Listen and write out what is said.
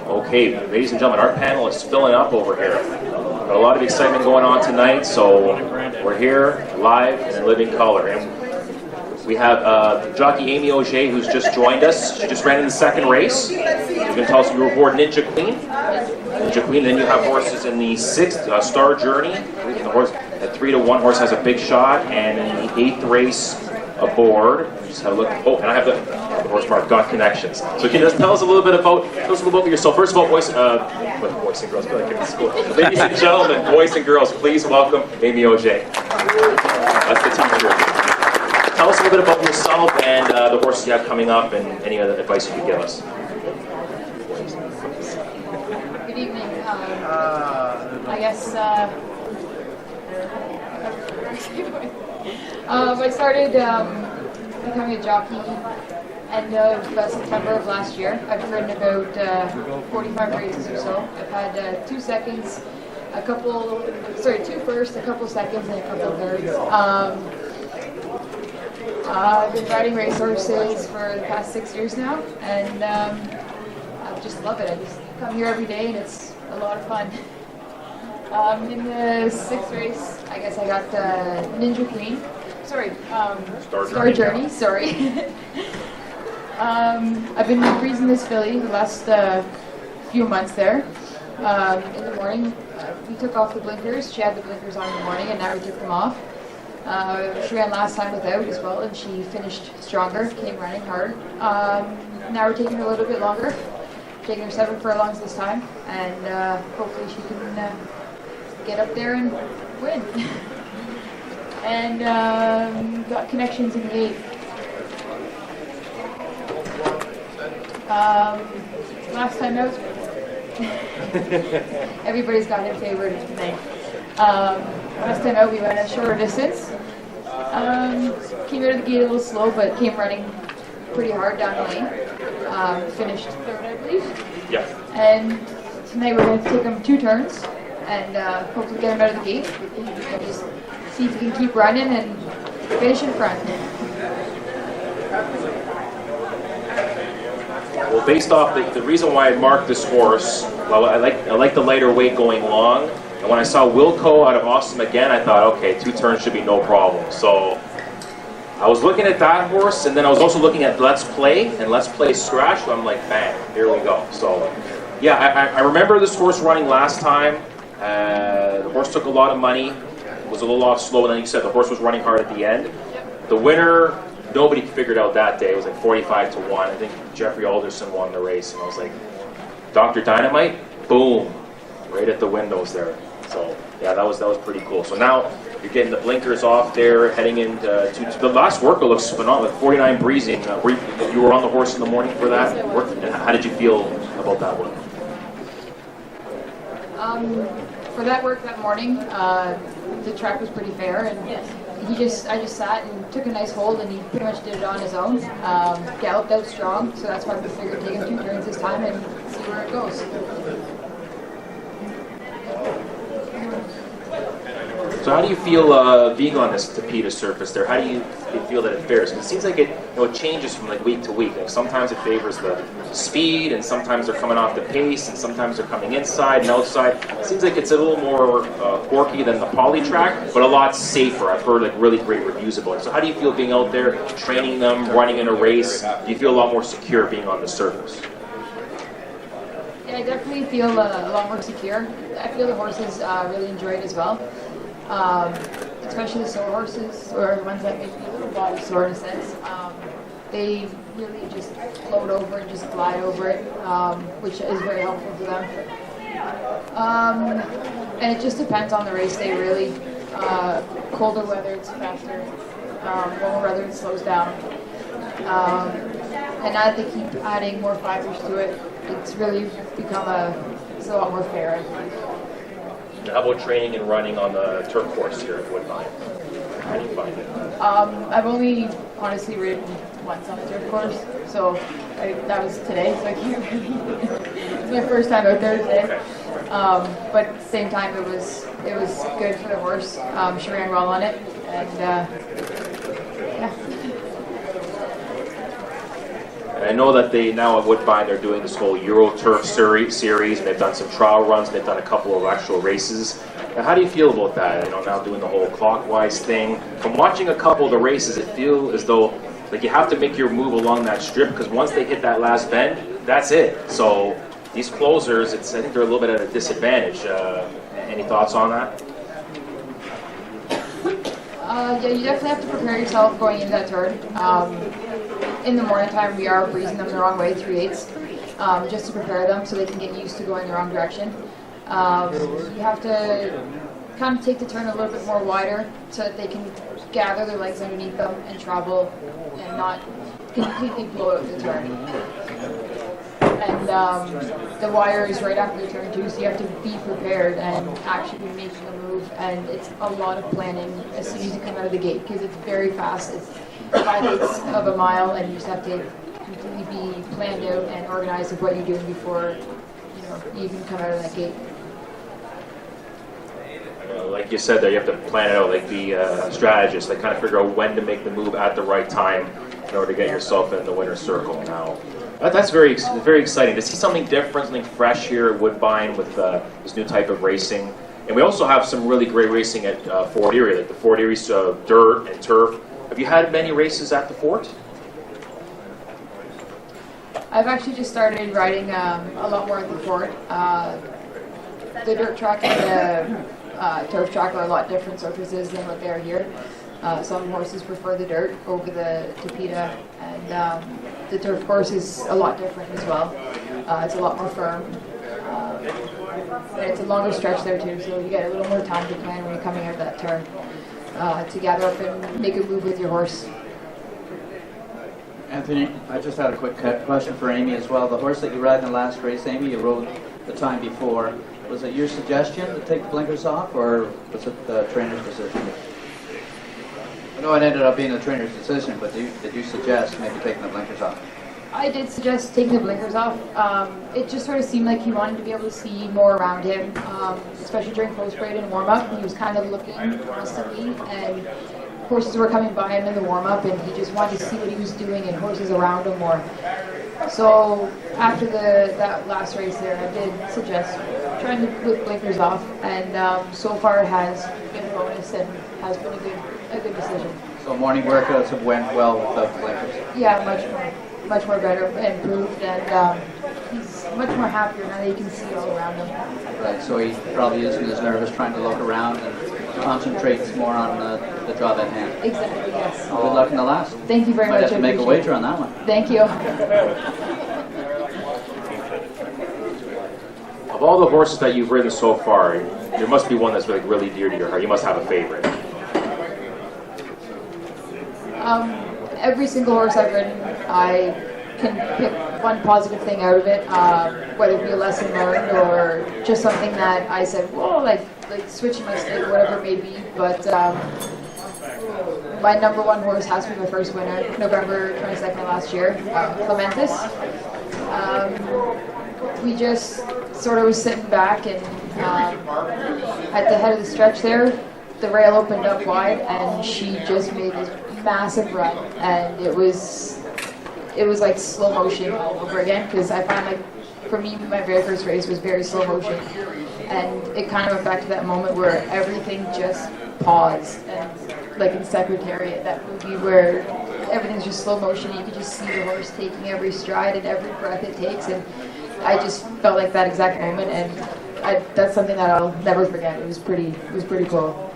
Okay, ladies and gentlemen, our panel is filling up over here. Got a lot of excitement going on tonight, so we're here live and in living color. And we have jockey Aimee Auger, who's just joined us. She just ran in the second race. She's going to tell us you were aboard Ninja Queen. Ninja Queen, then you have horses in the 6th, Star Journey. The horse at 3-1 horse has a big shot, and in the 8th race aboard. Just have a look. Oh, and I have the horse mark Got Connections. So can you tell us a little bit about yourself? First of all, boys and girls, I feel like in school. Ladies and gentlemen, boys and girls, please welcome Aimee Auger. That's the teacher. Tell us a little bit about yourself and the horses you have coming up, and any other advice you could give us. Good evening. I guess I started becoming a jockey end of September of last year. I've ridden about 45 races or so. I've had 2 seconds, two firsts, a couple seconds, and a couple thirds. I've been riding racehorses for the past 6 years now, and I just love it. I just come here every day, and it's a lot of fun. In the 6th race, I guess I got Ninja Queen. Sorry, Star Journey. Sorry. I've been breezing this filly the last few months there. In the morning, we took off the blinkers. She had the blinkers on in the morning, and now we took them off. She ran last time without as well, and she finished stronger, came running hard. Now we're taking her a little bit longer, taking her 7 furlongs this time, and hopefully she can get up there and win. And Got Connections in the 8th. Last time out, everybody's got their favorite thing. Last time out we ran a shorter distance. Came out of the gate a little slow, but came running pretty hard down the lane. Finished 3rd, I believe. Yeah. And tonight we're going to take them 2 turns and hopefully get them out of the gate. And just see if we can keep running and finish in front. Well, based off the reason why I marked this horse, well, I like the lighter weight going long. And when I saw Wilco out of Awesome again, I thought, okay, 2 turns should be no problem. So I was looking at that horse, and then I was also looking at Let's Play and Let's Play Scratch. So I'm like, bang, here we go. So yeah, I remember this horse running last time. The horse took a lot of money. It was a little off slow, and then you said the horse was running hard at the end. The winner, nobody figured out that day. It was like 45-1. I think Jeffrey Alderson won the race, and I was like, Dr. Dynamite, boom, right at the windows there. So yeah, that was pretty cool. So now you're getting the blinkers off there, heading into to the last work. It looks phenomenal. 49 breezing. You were on the horse in the morning for that work. And how did you feel about that work? For that work that morning, the track was pretty fair, and I just sat and took a nice hold, and he pretty much did it on his own. Galloped out strong, so that's why we figured take him 2 turns this time and see where it goes. So how do you feel being on this Tapeta surface there? How do you feel that it fares? Because it seems like it changes from like week to week. Like sometimes it favors the speed, and sometimes they're coming off the pace, and sometimes they're coming inside and outside. It seems like it's a little more quirky than the poly track, but a lot safer. I've heard like really great reviews about it. So how do you feel being out there, training them, running in a race? Do you feel a lot more secure being on the surface? Yeah, I definitely feel a lot more secure. I feel the horses really enjoy it as well. Especially the sore horses, or the ones that make me a little body sore in a sense. They really just float over and just glide over it, which is very helpful for them. And it just depends on the race day, really. Colder weather, it's faster. Warmer weather, it slows down. And now that they keep adding more fibers to it, it's really become it's a lot more fair, I think. How about training and running on the turf course here at Woodbine? How do you find it? I've only honestly ridden once on the turf course, so that was today, so I can't really. It's my first time out there today. Okay. But at the same time, it was good for the horse. She ran well on it, and yeah. And I know that they now at Woodbine, they're doing this whole Euro Turf series, and they've done some trial runs, they've done a couple of actual races. Now, how do you feel about that? You know, now doing the whole clockwise thing. From watching a couple of the races, it feels as though like you have to make your move along that strip, because once they hit that last bend, that's it. So these closers, I think they're a little bit at a disadvantage. Any thoughts on that? Yeah, you definitely have to prepare yourself going into that turn. In the morning time, we are breezing them the wrong way, 3/8, just to prepare them so they can get used to going the wrong direction. You have to kind of take the turn a little bit more wider so that they can gather their legs underneath them and travel and not completely blow out the turn. And the wire is right after the turn too, so you have to be prepared and actually be making a move. And it's a lot of planning as soon as you come out of the gate, because it's very fast. It's 5/8 of a mile, and you just have to completely be planned out and organized of what you're doing before you even come out of that gate. Like you said there, you have to plan it out, like be a strategist, like kind of figure out when to make the move at the right time in order to get yourself in the winner's circle. Now, that's very exciting to see something different, something fresh here at Woodbine with this new type of racing. And we also have some really great racing at Fort Erie, like the Fort Erie dirt and turf. Have you had many races at the Fort? I've actually just started riding a lot more at the Fort. The dirt track and the turf track are a lot different surfaces than what they are here. Some horses prefer the dirt over the tapeta, and the turf course is a lot different as well. It's a lot more firm. And it's a longer stretch there too, so you get a little more time to plan when you're coming out of that turn to gather up and make a move with your horse. Anthony, I just had a quick question for Aimee as well. The horse that you rode in the last race, Aimee, you rode the time before. Was it your suggestion to take the blinkers off, or was it the trainer's decision? I know it ended up being the trainer's decision, but did you suggest maybe taking the blinkers off? I did suggest taking the blinkers off. It just sort of seemed like he wanted to be able to see more around him, especially during post-parade and warm-up. He was kind of looking constantly, and horses were coming by him in the warm-up, and he just wanted to see what he was doing and horses around him more. So after that last race there, I did suggest trying to put blinkers off, and so far it has been a bonus and has been a good decision. So morning workouts have went well without the blinkers? Yeah, much more better, improved, and he's much more happier now that he can see all around him. Right, so he probably isn't as nervous trying to look around and concentrates more on the job at hand. Exactly, yes. Well, good luck in the last. Thank you very Might much. have to make a wager on that one. Thank you. Of all the horses that you've ridden so far, there must be one that's really dear to your heart. You must have a favorite. Every single horse I've ridden, I can pick one positive thing out of it, whether it be a lesson learned or just something that I said, well, like switching my stick or whatever it may be. But my number one horse has to be my first winner, November 22nd last year, Clementis. We just sort of was sitting back, and at the head of the stretch there, the rail opened up wide, and she just made this massive run, and it was like slow motion all over again, because I find like for me my very first race was very slow motion, and it kind of went back to that moment where everything just paused, and like in Secretariat, that movie where everything's just slow motion, you could just see the horse taking every stride and every breath it takes, and I just felt like that exact moment, and that's something that I'll never forget. It was pretty cool.